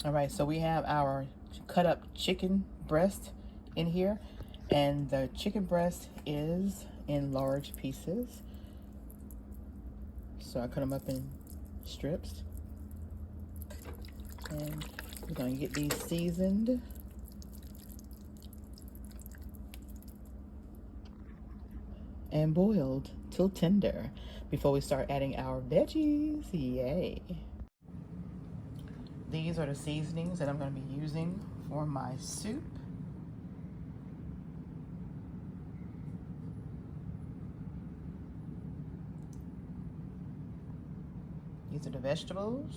All right, so we have our cut up chicken breast in here, and the chicken breast is in large pieces. So I cut them up in strips, and we're gonna get these seasoned. And boiled till tender before we start adding our veggies. Yay. These are the seasonings that I'm going to be using for my soup. These are the vegetables.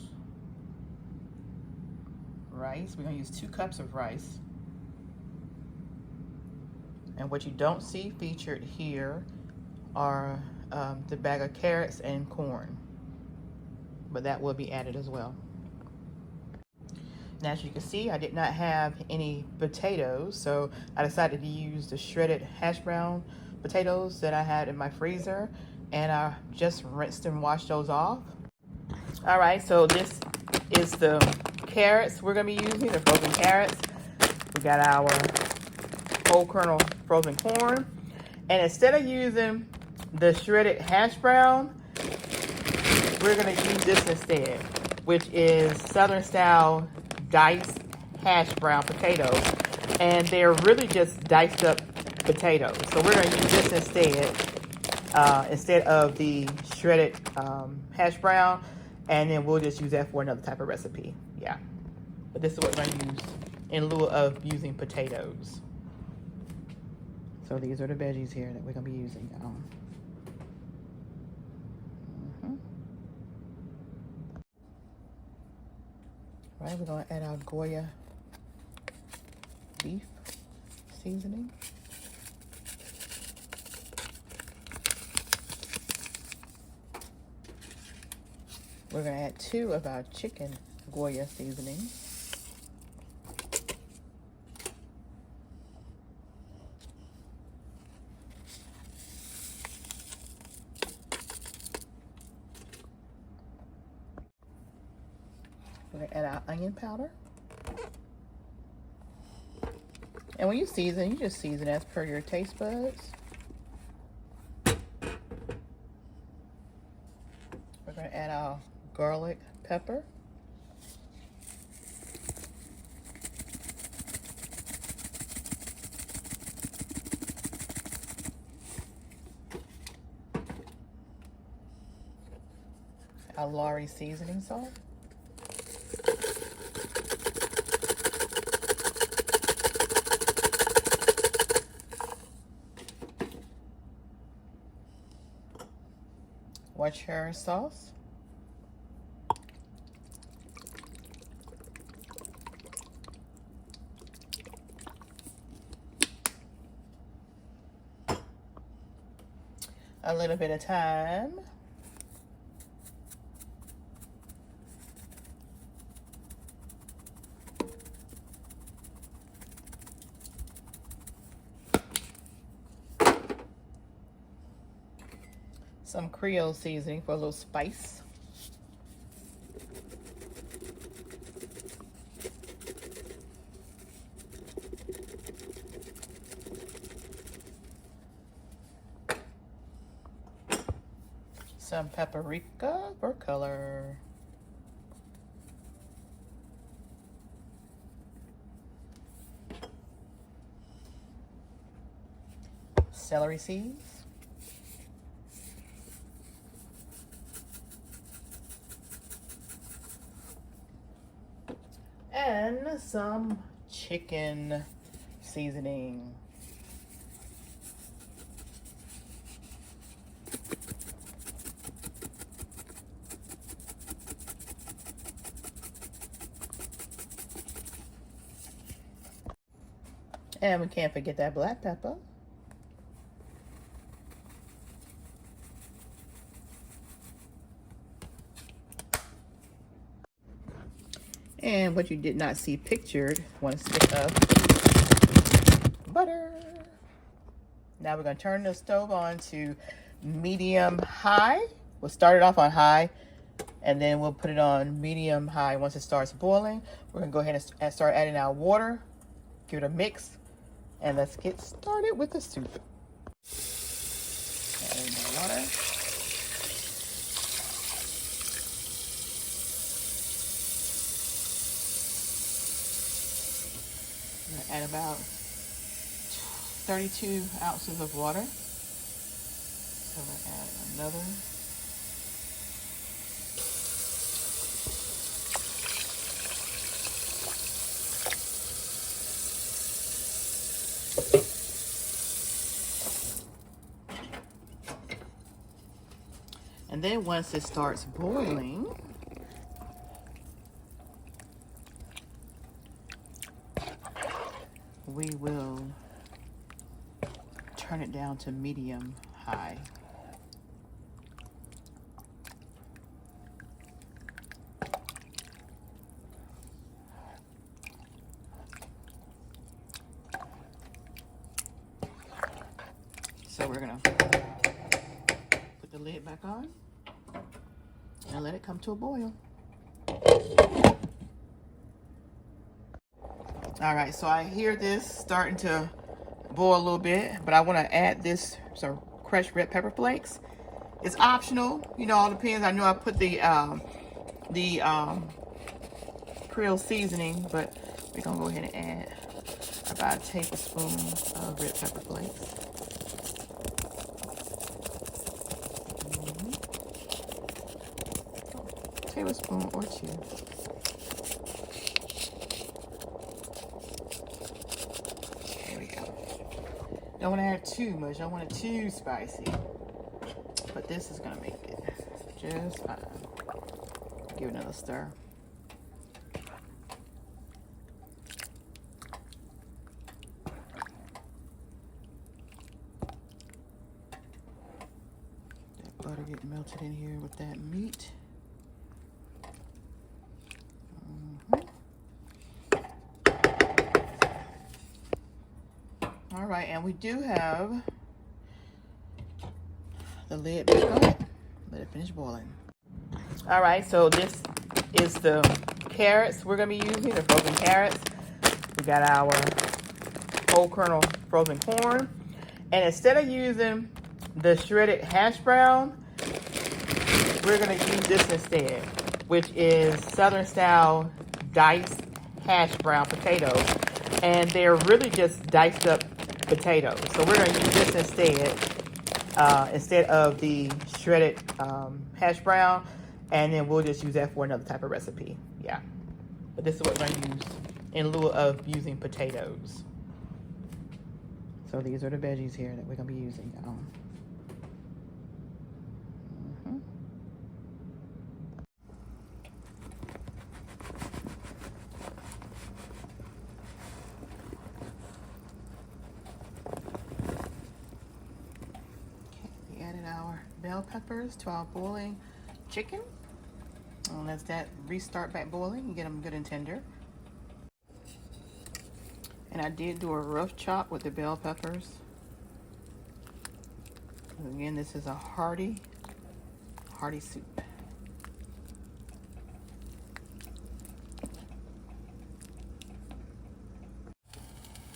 Rice. We're going to use 2 cups of rice. And what you don't see featured here are the bag of carrots and corn, but that will be added as well. Now, as you can see, I did not have any potatoes, so I decided to use the shredded hash brown potatoes that I had in my freezer, and I just rinsed and washed those off. All right, so this is the carrots we're gonna be using, the frozen carrots. We got our whole kernel frozen corn, and instead of using the shredded hash brown, we're gonna use this instead, which is Southern style diced hash brown potatoes, and they're really just diced up potatoes. So we're gonna use this instead of the shredded hash brown, and then we'll just use that for another type of recipe. Yeah, but this is what we're gonna use in lieu of using potatoes. So these are the veggies here that we're gonna be using. Right, we're gonna add our Goya beef seasoning. We're gonna add 2 of our chicken Goya seasoning. We're gonna add our onion powder. And when you season, you just season as per your taste buds. We're gonna add our garlic pepper. Our Lorry seasoning salt. Worcestershire sauce. A little bit of thyme. Some Creole seasoning for a little spice. Some paprika for color. Celery seeds. And some chicken seasoning. And we can't forget that black pepper. And what you did not see pictured, 1 stick of butter. Now we're going to turn the stove on to medium high. We'll start it off on high, and then we'll put it on medium high. Once it starts boiling, we're gonna go ahead and start adding our water, give it a mix, and let's get started with the soup. Adding the water. I'm gonna add about 32 ounces of water. So I'm gonna add another. And then once it starts boiling, we will turn it down to medium high. So we're gonna put the lid back on and let it come to a boil. All right, so I hear this starting to boil a little bit, but I want to add this some crushed red pepper flakes. It's optional, you know, all depends. I know I put the Creole seasoning, but we're gonna go ahead and add about a tablespoon of red pepper flakes. Tablespoon or two. There we go. Don't want to add too much. I don't want it too spicy. But this is going to make it just fine. Give it another stir. That butter getting melted in here with that meat. All right, and we do have the lid back on it. Let it finish boiling. All right, so this is the carrots we're gonna be using, the frozen carrots. We got our whole kernel frozen corn. And instead of using the shredded hash brown, we're gonna use this instead, which is Southern style diced hash brown potatoes. And they're really just diced up potatoes. So we're gonna use this instead of the shredded hash brown, and then we'll just use that for another type of recipe. Yeah, but this is what we're gonna use in lieu of using potatoes. So these are the veggies here that we're gonna be using. Bell peppers to our boiling chicken. And let that restart back boiling and get them good and tender. And I did do a rough chop with the bell peppers. Again, this is a hearty soup.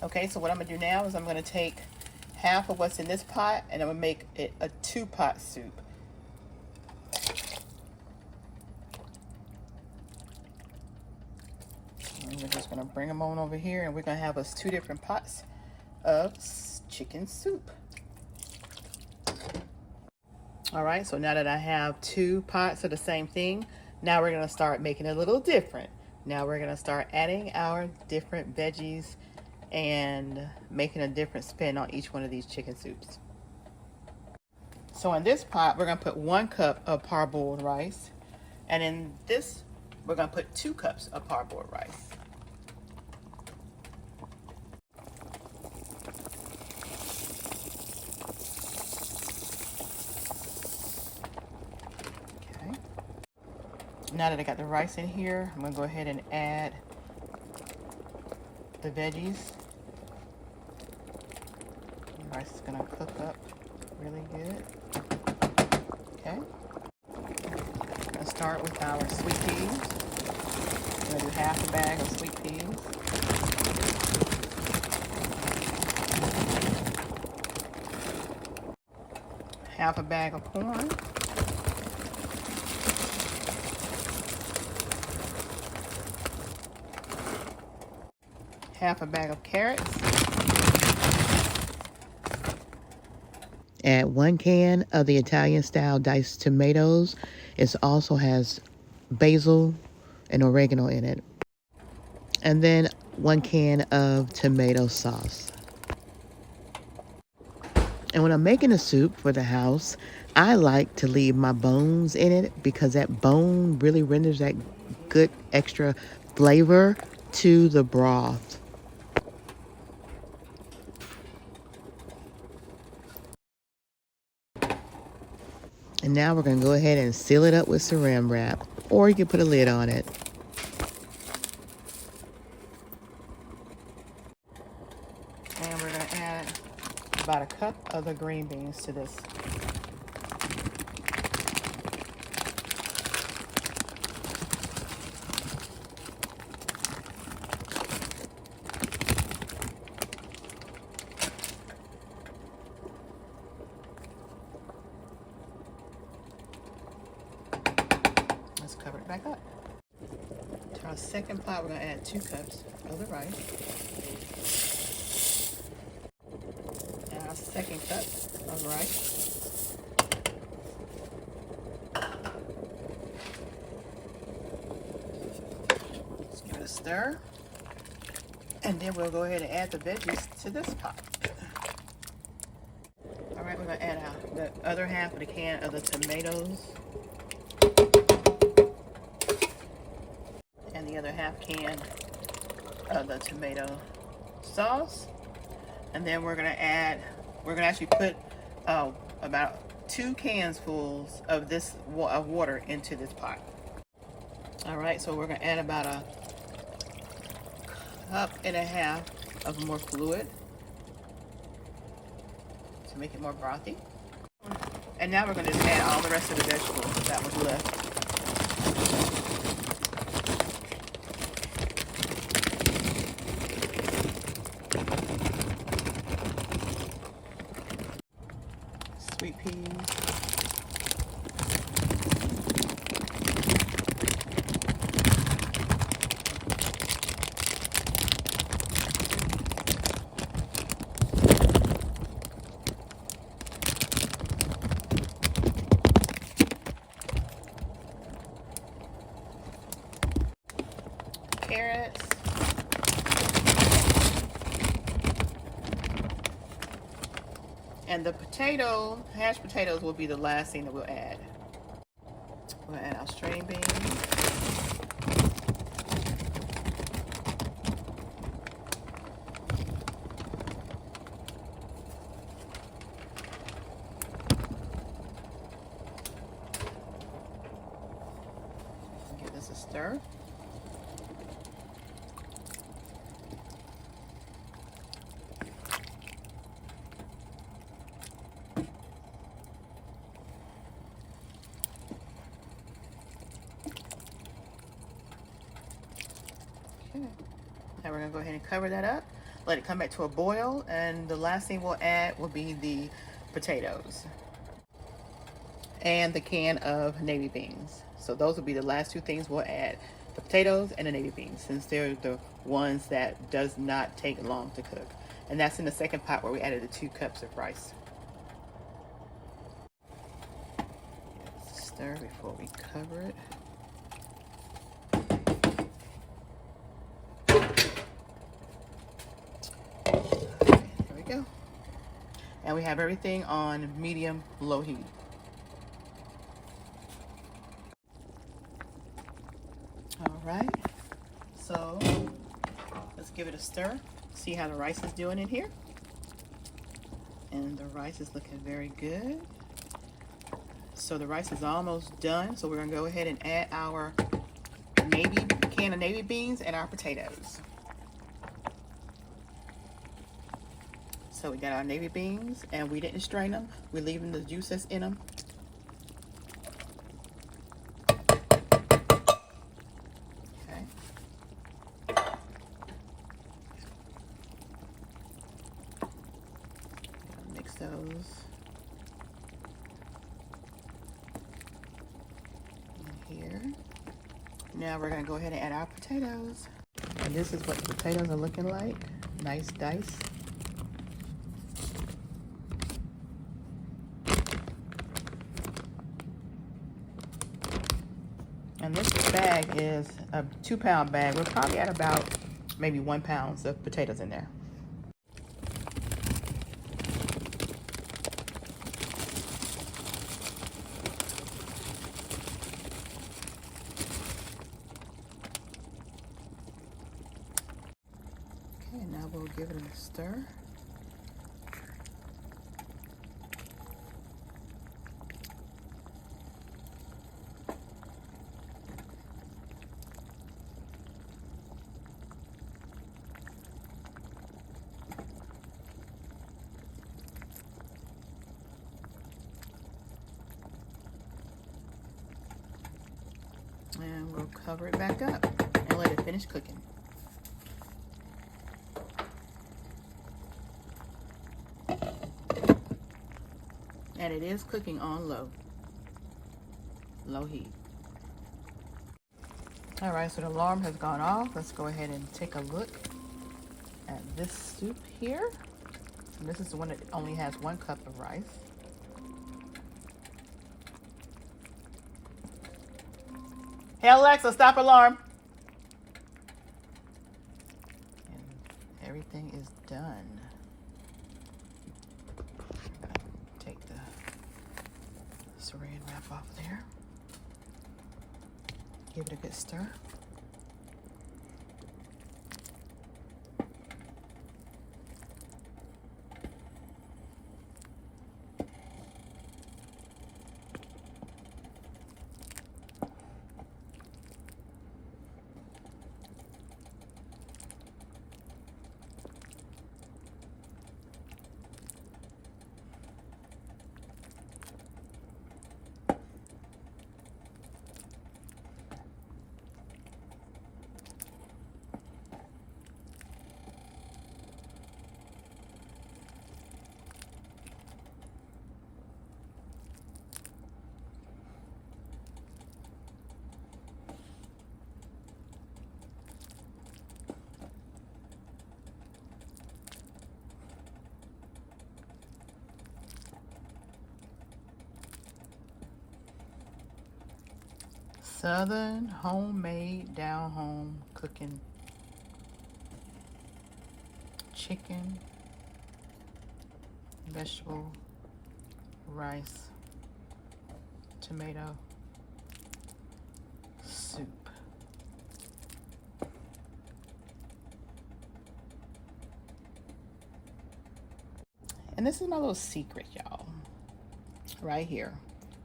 Okay, so what I'm gonna do now is I'm gonna take half of what's in this pot, and I'm gonna make it a 2-pot soup. And we're just gonna bring them on over here, and we're gonna have us 2 different pots of chicken soup. All right, so now that I have 2 pots of the same thing, now we're gonna start making it a little different. Now we're gonna start adding our different veggies and making a different spin on each one of these chicken soups. So in this pot, we're gonna put 1 cup of parboiled rice. And in this, we're gonna put 2 cups of parboiled rice. Okay. Now that I got the rice in here, I'm gonna go ahead and add the veggies. The rice is gonna cook up really good. Okay. Let's start with our sweet peas. I'm going to do half a bag of sweet peas. Half a bag of corn. Half a bag of carrots. Add 1 can of the Italian style diced tomatoes. It also has basil and oregano in it. And then 1 can of tomato sauce. And when I'm making a soup for the house, I like to leave my bones in it because that bone really renders that good extra flavor to the broth. And now we're going to go ahead and seal it up with saran wrap, or you can put a lid on it. And we're going to add about a cup of the green beans to this. Let's cover it back up. To our second pot, we're going to add 2 cups of the rice. And our second cup of rice. Let's give it a stir. And then we'll go ahead and add the veggies to this pot. All right, we're going to add the other half of the can of the tomatoes. And the other half can of the tomato sauce. And then we're going to actually put about 2 cans fulls of this water into this pot. All right, so we're going to add about a cup and a half of more fluid to make it more brothy. And now we're going to just add all the rest of the vegetables that was left. Sweet peas. Carrots. And the hashed potatoes will be the last thing that we'll add. We'll add our string beans. Give this a stir. Now we're going to go ahead and cover that up, let it come back to a boil, and the last thing we'll add will be the potatoes and the can of navy beans. So those will be the last 2 things we'll add, the potatoes and the navy beans, since they're the ones that does not take long to cook. And that's in the second pot where we added the 2 cups of rice. Stir before we cover it. Go. And we have everything on medium low heat. All right, so let's give it a stir, see how the rice is doing in here. And the rice is looking very good. So the rice is almost done, so we're gonna go ahead and add our can of navy beans and our potatoes. So we got our navy beans, and we didn't strain them. We're leaving the juices in them. those in here. Now we're gonna go ahead and add our potatoes. And this is what the potatoes are looking like. Nice dice. And this bag is a 2-pound bag. We're probably at about maybe 1 pound of potatoes in there. Okay, now we'll give it a stir. And we'll cover it back up and let it finish cooking. And it is cooking on low heat. All right, so the alarm has gone off. Let's go ahead and take a look at this soup here. And this is the one that only has 1 cup of rice. Hey Alexa, stop alarm. And everything is done. I'm gonna take the saran wrap off there. Give it a good stir. Southern homemade down home cooking chicken, vegetable, rice, tomato soup. And this is my little secret, y'all. Right here.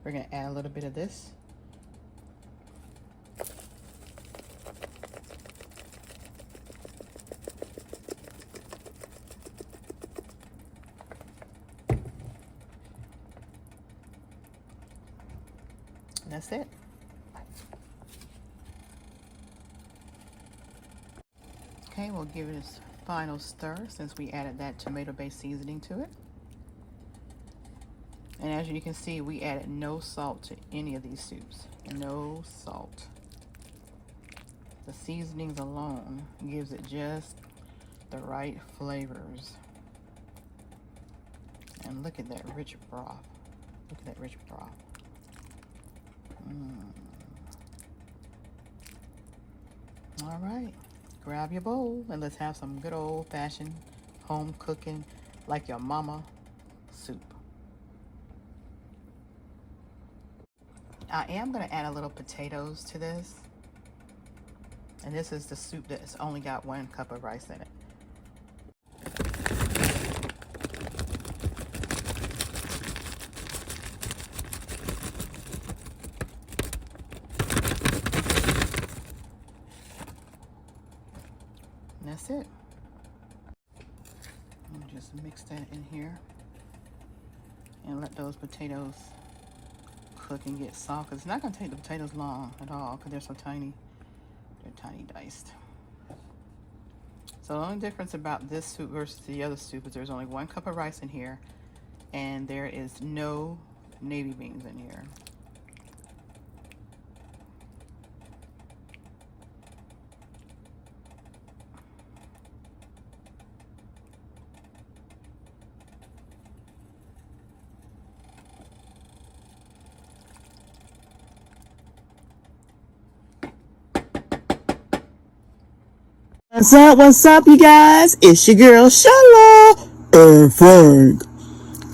We're gonna add a little bit of this. And that's it. Okay, we'll give it a final stir since we added that tomato-based seasoning to it. And as you can see, we added no salt to any of these soups. No salt. The seasonings alone gives it just the right flavors. And look at that rich broth. Look at that rich broth. All right, grab your bowl and let's have some good old-fashioned home cooking like your mama soup. I am going to add a little potatoes to this. And this is the soup that's only got 1 cup of rice in it. And that's it. And just mix that in here and let those potatoes cook and get soft, because it's not going to take the potatoes long at all because they're so tiny. They're tiny diced. So the only difference about this soup versus the other soup is there's only 1 cup of rice in here and there is no navy beans in here. What's up, you guys? It's your girl, Sheila and Frank.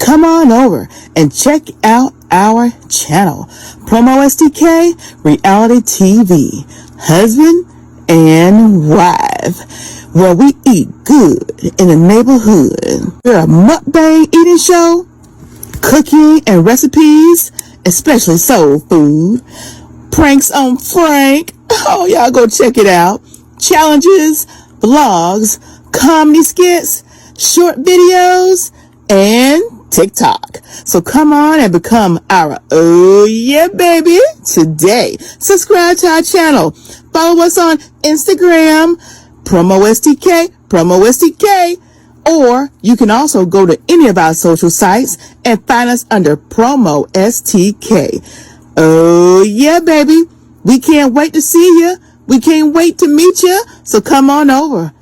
Come on over and check out our channel, PromoSTK Reality TV, Husband and Wife, where we eat good in the neighborhood. We're a mukbang eating show, cooking and recipes, especially soul food, pranks on Frank. Oh, y'all go check it out. Challenges, vlogs, comedy skits, short videos, and TikTok. So come on and become our oh yeah baby today. Subscribe to our channel. Follow us on Instagram, PromoSTK, or you can also go to any of our social sites and find us under PromoSTK. Oh yeah baby. We can't wait to see you. We can't wait to meet you. So come on over.